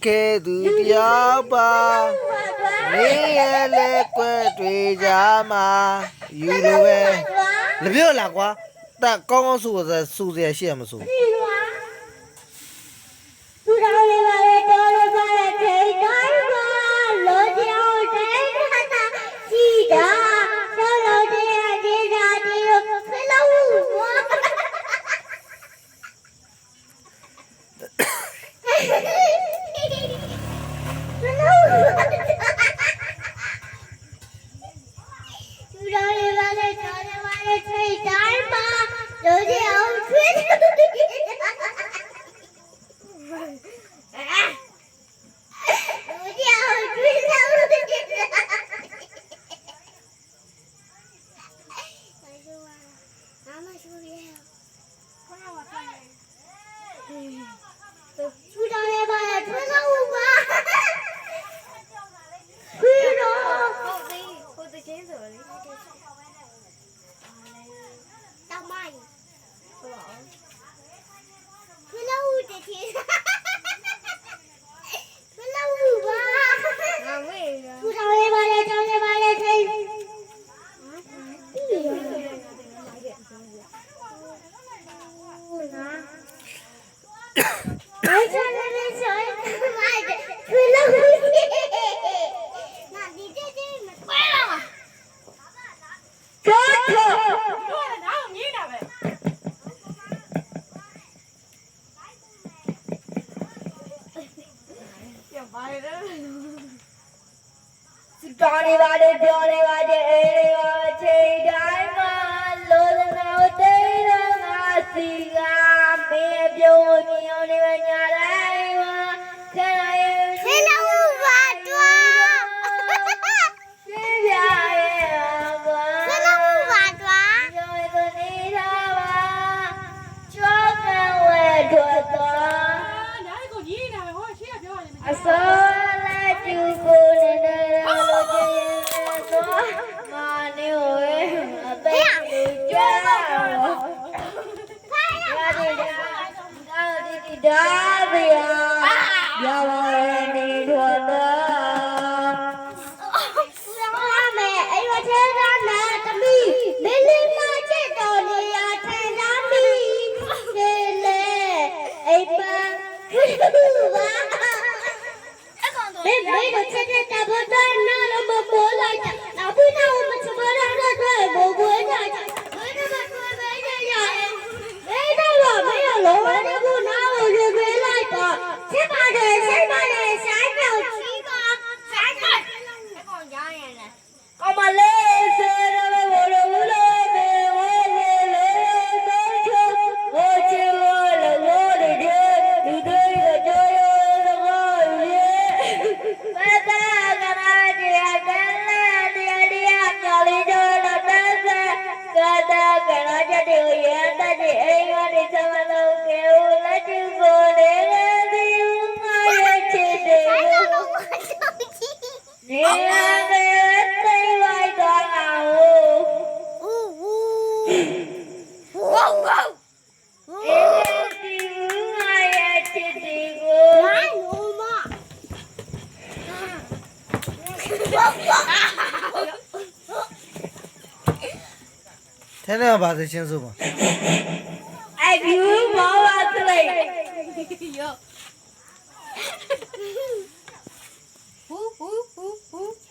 ခဲသူတယောက်ပါနေရလဲကွက်တွေကြမှာယူလိုပဲလပြော့လားကွာတက်ကောင်းကောင်းဆိုစရာရှိရမစိုး သူတော်လေးပါလေတော်လေးပါလေထိတ်တိုင်းပါလို့ကြောင်တဲ့တာရှိတာတော်တော်တဲ့ဒီသာဒီကိုဖလို့ဝါသူတော်လေးပါလေတော်လေးပါလေထိတ်တိုင်းပါလို့ကြောင်ဖတော်နေပါလေပြောနေပါလေအေးလေးပါချိန်တိုင်းမှာလို့တော့တိတ်တော့ငါစီကမေးပြုံးမြောင်းနေပါညာတိုင်းမှာခဏရဲ့ခဏဦးပါတော့ပြပြရဲ့ကွာခဏဦးပါတော့ပြောရတဲ့နေတာပါချောကဝဲတော့哪里给我你呢？我谁也别忘了。အစိုးလာကျူကိုနေလို့ကျင်းတော့မနေဝဲအသိကြွားတော့ဒါဒီဒါဗျာပြောရနေတော့မေအဲ့ဝထဲကနာတမီမင်းလေးမချက်တော်နေရထန်သားမီလေလေအိပ်ပါဘာမေကိုချက်တဲ့တဘောတော့နားလို့မပေါ်လိုက်တာနောက်ပြီးတော့မချမရတော့တော့ဘိုးဘွေးကြဘယ်တော့မှတွေ့မဲရရဲ့မေတော့မရလို့ဘာလို့နားကိုရွေးပေးလိုက်တော့ချက်ပါတယ်ဆိုင်ပါတယ်ဆိုင်တော့ချီးပါဆိုင်တော့အကောင်ရရင်လေကောမလေးစေရလို့ဘောလို့လို့မေဝဲလေလေတော့ချေဝချေဝလို့လို့ဒီဒီတော့ထဲထဲပါစချင်းစိုးပါအဲ့ဒီမောပါတလေ哟。呼呼呼呼。